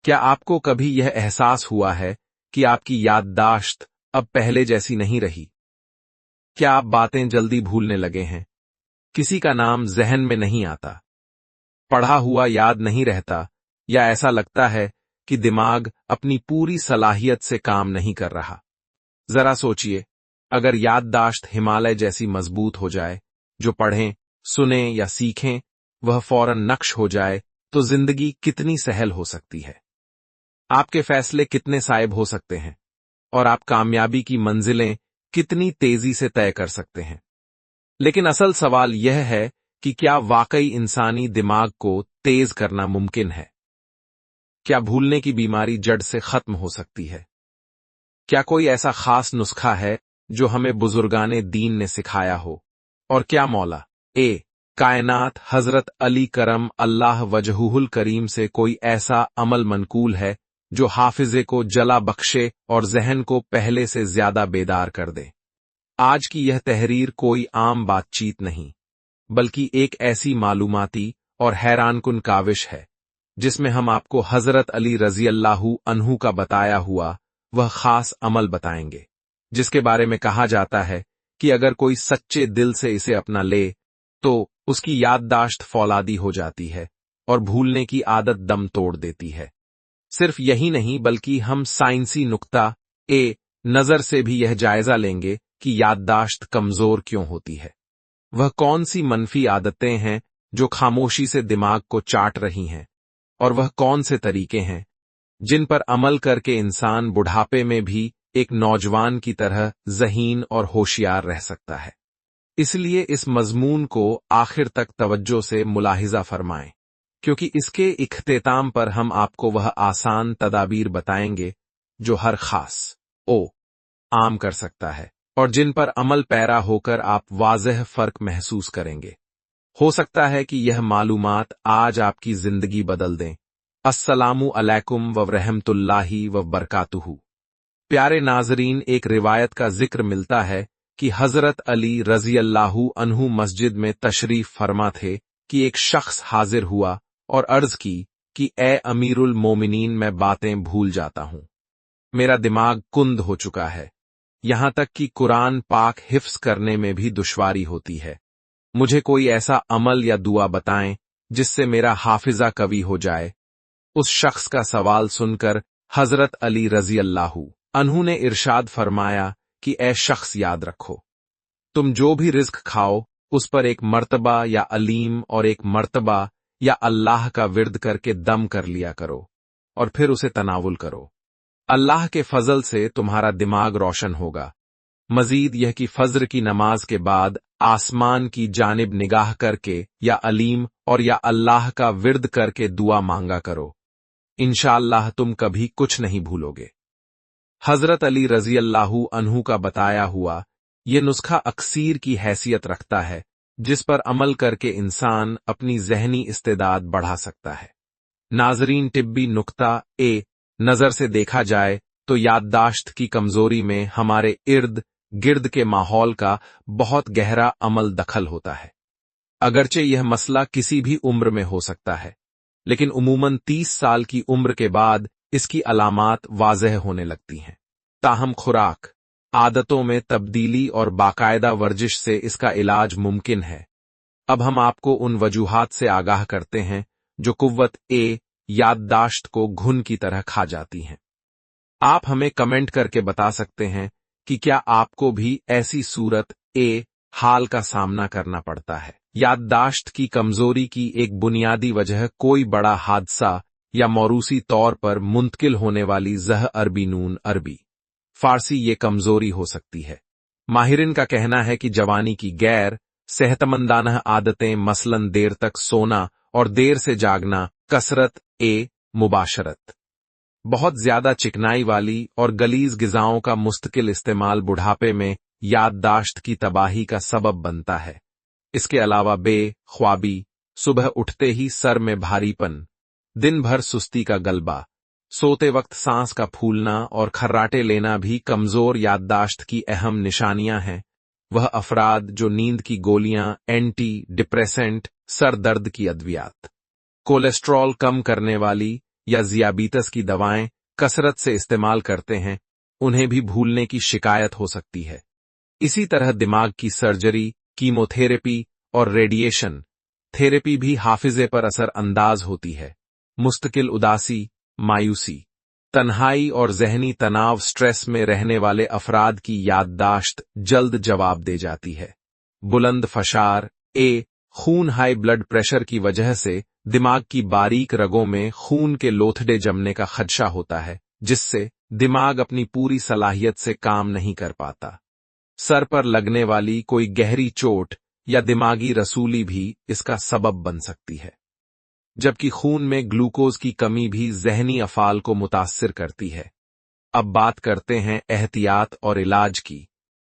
क्या आपको कभी यह एहसास हुआ है कि आपकी याददाश्त अब पहले जैसी नहीं रही? क्या आप बातें जल्दी भूलने लगे हैं? किसी का नाम जहन में नहीं आता, पढ़ा हुआ याद नहीं रहता, या ऐसा लगता है कि दिमाग अपनी पूरी सलाहियत से काम नहीं कर रहा? जरा सोचिए, अगर याददाश्त हिमालय जैसी मजबूत हो जाए, जो पढ़ें, सुनें या सीखें वह फौरन नक्श हो जाए, तो जिंदगी कितनी सहल हो सकती है। आपके फैसले कितने साइब हो सकते हैं, और आप कामयाबी की मंजिलें कितनी तेजी से तय कर सकते हैं। लेकिन असल सवाल यह है कि क्या वाकई इंसानी दिमाग को तेज करना मुमकिन है? क्या भूलने की बीमारी जड़ से खत्म हो सकती है? क्या कोई ऐसा खास नुस्खा है जो हमें बुजुर्गाने दीन ने सिखाया हो? और क्या मौला कायनात हजरत अली करम अल्लाह वजहुल करीम से कोई ऐसा अमल मनकूल है जो हाफिजे को जला बख्शे और जहन को पहले से ज्यादा बेदार कर दे? आज की यह तहरीर कोई आम बातचीत नहीं, बल्कि एक ऐसी मालूमाती और हैरानकुन काविश है जिसमें हम आपको हजरत अली रजी अल्लाहु अन्हु का बताया हुआ वह खास अमल बताएंगे, जिसके बारे में कहा जाता है कि अगर कोई सच्चे दिल से इसे अपना ले तो उसकी याददाश्त फौलादी हो जाती है और भूलने की आदत दम तोड़ देती है। सिर्फ यही नहीं, बल्कि हम साइंसी नुक्ता नजर से भी यह जायजा लेंगे कि याददाश्त कमजोर क्यों होती है। वह कौन सी मनफी आदतें हैं जो खामोशी से दिमाग को चाट रही हैं, और वह कौन से तरीके हैं जिन पर अमल करके इंसान बुढ़ापे में भी एक नौजवान की तरह ज़हीन और होशियार रह सकता है। इसलिए इस मजमून को आखिर तक तवज्जो से मुलाहिजा फरमाएं, क्योंकि इसके इख्तिताम पर हम आपको वह आसान तदाबीर बताएंगे जो हर खास आम कर सकता है, और जिन पर अमल पैरा होकर आप वाज़ेह फर्क महसूस करेंगे। हो सकता है कि यह मालूमात आज आपकी जिंदगी बदल दें। अस्सलामु अलैकुम व रहमतुल्लाहि व बरकातुहू। प्यारे नाजरीन, एक रिवायत का जिक्र मिलता है कि हजरत अली रजी अल्लाहु अन्हु मस्जिद में तशरीफ फरमा थे कि एक शख्स हाजिर हुआ और अर्ज की कि ए अमीरुल मोमिनीन, मैं बातें भूल जाता हूं, मेरा दिमाग कुंद हो चुका है, यहां तक कि कुरान पाक हिफ्स करने में भी दुश्वारी होती है। मुझे कोई ऐसा अमल या दुआ बताएं जिससे मेरा हाफिजा कवी हो जाए। उस शख्स का सवाल सुनकर हजरत अली रजी अल्लाहु अन्हु ने इरशाद फरमाया कि ए शख्स, याद रखो, तुम जो भी रिज्क खाओ उस पर एक मर्तबा या अलीम और एक मर्तबा या अल्लाह का विर्द करके दम कर लिया करो और फिर उसे तनावुल करो। अल्लाह के फजल से तुम्हारा दिमाग रोशन होगा। मजीद यह कि फज्र की नमाज के बाद आसमान की जानिब निगाह करके या अलीम और या अल्लाह का विर्द करके दुआ मांगा करो, इंशाअल्लाह तुम कभी कुछ नहीं भूलोगे। हजरत अली रजी अल्लाहु अन्हु का बताया हुआ ये नुस्खा अक्सीर की हैसियत रखता है, जिस पर अमल करके इंसान अपनी ज़हनी इस्तेदाद बढ़ा सकता है। नाजरीन, तिब्बी नुक्ता नजर से देखा जाए तो याददाश्त की कमजोरी में हमारे इर्द गिर्द के माहौल का बहुत गहरा अमल दखल होता है। अगरचे यह मसला किसी भी उम्र में हो सकता है, लेकिन उमूमन 30 साल की उम्र के बाद इसकी अलामात वाज़ेह होने लगती हैं। ताहम खुराक, आदतों में तब्दीली और बाकायदा वर्जिश से इसका इलाज मुमकिन है। अब हम आपको उन वजूहात से आगाह करते हैं जो कुव्वत याददाश्त को घुन की तरह खा जाती हैं। आप हमें कमेंट करके बता सकते हैं कि क्या आपको भी ऐसी सूरत हाल का सामना करना पड़ता है। याददाश्त की कमजोरी की एक बुनियादी वजह कोई बड़ा हादसा या मौरूसी तौर पर मुंतकिल होने वाली ज़ह अरबी नून अरबी फारसी ये कमजोरी हो सकती है। माहिरिन का कहना है कि जवानी की गैर सेहतमंदाना आदतें, मसलन देर तक सोना और देर से जागना, कसरत मुबाशरत, बहुत ज्यादा चिकनाई वाली और गलीज गिजाओं का मुस्तकिल इस्तेमाल बुढ़ापे में याददाश्त की तबाही का सबब बनता है। इसके अलावा ख्वाबी, सुबह उठते ही सर में भारीपन, दिन भर सुस्ती का गलबा, सोते वक्त सांस का फूलना और खर्राटे लेना भी कमजोर याददाश्त की अहम निशानियां हैं। वह अफराद जो नींद की गोलियां, एंटी डिप्रेसेंट, सर दर्द की अद्वियात, कोलेस्ट्रॉल कम करने वाली या ज़ियाबीतस की दवाएं कसरत से इस्तेमाल करते हैं, उन्हें भी भूलने की शिकायत हो सकती है। इसी तरह दिमाग की सर्जरी, कीमोथेरेपी और रेडिएशन थेरेपी भी हाफिजे पर असर अंदाज होती है। मुस्तकिल उदासी, मायूसी, तन्हाई और ज़हनी तनाव स्ट्रेस में रहने वाले अफराद की याददाश्त जल्द जवाब दे जाती है। बुलंद फशार, खून हाई ब्लड प्रेशर की वजह से दिमाग की बारीक रगों में खून के लोथड़े जमने का खदशा होता है, जिससे दिमाग अपनी पूरी सलाहियत से काम नहीं कर पाता। सर पर लगने वाली कोई गहरी चोट या दिमागी रसूली भी इसका सबब बन सकती है। जबकि खून में ग्लूकोज की कमी भी ज़हनी अफ़ाल को मुतासिर करती है। अब बात करते हैं एहतियात और इलाज की।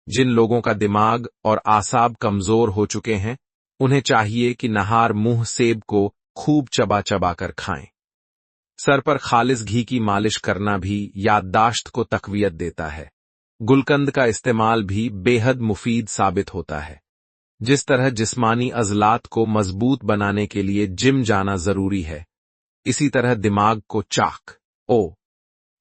जिन लोगों का दिमाग और आसाब कमजोर हो चुके हैं, उन्हें चाहिए कि नहार मुंह सेब को खूब चबा चबा कर खाएं। सर पर खालिस घी की मालिश करना भी याददाश्त को तकवीयत देता है। गुलकंद का इस्तेमाल भी बेहद मुफीद साबित होता है। जिस तरह जिस्मानी अज़लात को मजबूत बनाने के लिए जिम जाना जरूरी है, इसी तरह दिमाग को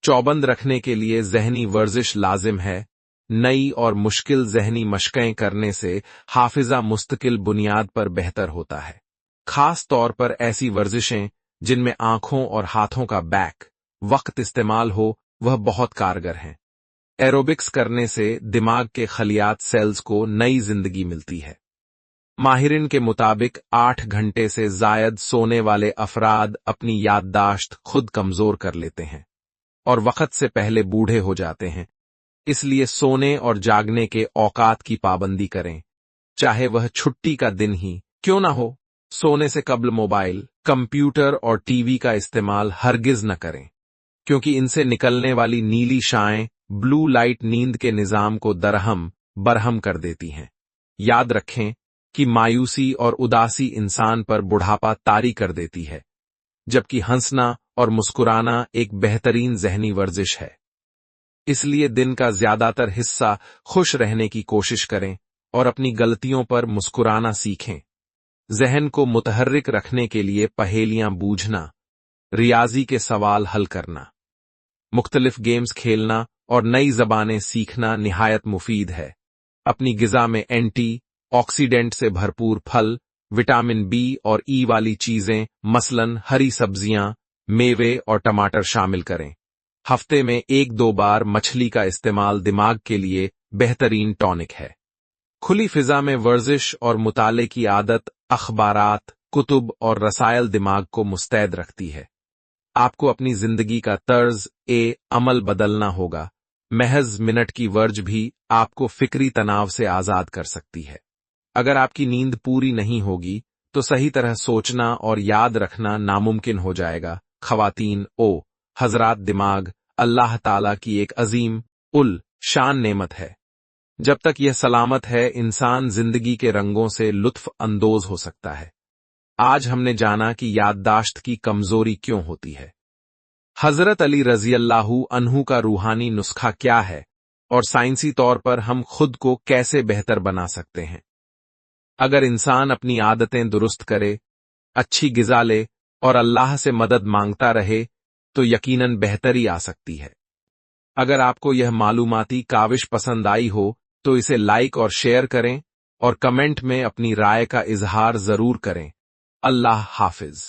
चौबंद रखने के लिए ज़हनी वर्जिश लाजिम है। नई और मुश्किल ज़हनी मशक़ें करने से हाफिज़ा मुस्तकिल बुनियाद पर बेहतर होता है। खास तौर पर ऐसी वर्जिशें जिनमें आंखों और हाथों का बैक वक्त इस्तेमाल हो, वह बहुत कारगर हैं। एरोबिक्स करने से दिमाग के खलियात सेल्स को नई जिंदगी मिलती है। माहिरीन के मुताबिक 8 घंटे से ज़ायद सोने वाले अफराद अपनी याददाश्त खुद कमजोर कर लेते हैं और वक्त से पहले बूढ़े हो जाते हैं। इसलिए सोने और जागने के औकात की पाबंदी करें, चाहे वह छुट्टी का दिन ही क्यों ना हो। सोने से कब्ल मोबाइल, कंप्यूटर और टीवी का इस्तेमाल हरगिज न करें, क्योंकि इनसे निकलने वाली नीली शाएं ब्लू लाइट नींद के निजाम को दरहम बरहम कर देती हैं। याद रखें कि मायूसी और उदासी इंसान पर बुढ़ापा तारी कर देती है, जबकि हंसना और मुस्कुराना एक बेहतरीन ज़हनी वर्जिश है। इसलिए दिन का ज्यादातर हिस्सा खुश रहने की कोशिश करें और अपनी गलतियों पर मुस्कुराना सीखें। ज़हन को मुतहर्रिक रखने के लिए पहेलियां बूझना, रियाजी के सवाल हल करना, मुख्तलिफ गेम्स खेलना और नई ज़बानें सीखना निहायत मुफीद है। अपनी ग़िज़ा में एंटी ऑक्सीडेंट से भरपूर फल, विटामिन बी और ई वाली चीज़ें मसलन हरी सब्जियां, मेवे और टमाटर शामिल करें। हफ्ते में 1-2 बार मछली का इस्तेमाल दिमाग के लिए बेहतरीन टॉनिक है। खुली फिजा में वर्जिश और मुताले की आदत अखबारात, कुतुब और रसायल दिमाग को मुस्तैद रखती है। आपको अपनी जिंदगी का तर्ज अमल बदलना होगा। महज मिनट की वर्ज भी आपको फिक्री तनाव से आजाद कर सकती है। अगर आपकी नींद पूरी नहीं होगी तो सही तरह सोचना और याद रखना नामुमकिन हो जाएगा। खवातीन हजरात, दिमाग अल्लाह ताला की एक अजीम शान नेमत है। जब तक यह सलामत है, इंसान जिंदगी के रंगों से लुत्फ अंदोज हो सकता है। आज हमने जाना कि याददाश्त की कमजोरी क्यों होती है, हजरत अली रज़ियल्लाहु अन्हु का रूहानी नुस्खा क्या है और साइंसी तौर पर हम खुद को कैसे बेहतर बना सकते हैं। अगर इंसान अपनी आदतें दुरुस्त करे, अच्छी ग़िज़ा ले और अल्लाह से मदद मांगता रहे तो यकीनन बेहतरी आ सकती है। अगर आपको यह मालूमाती काविश पसंद आई हो तो इसे लाइक और शेयर करें और कमेंट में अपनी राय का इजहार जरूर करें। अल्लाह हाफिज।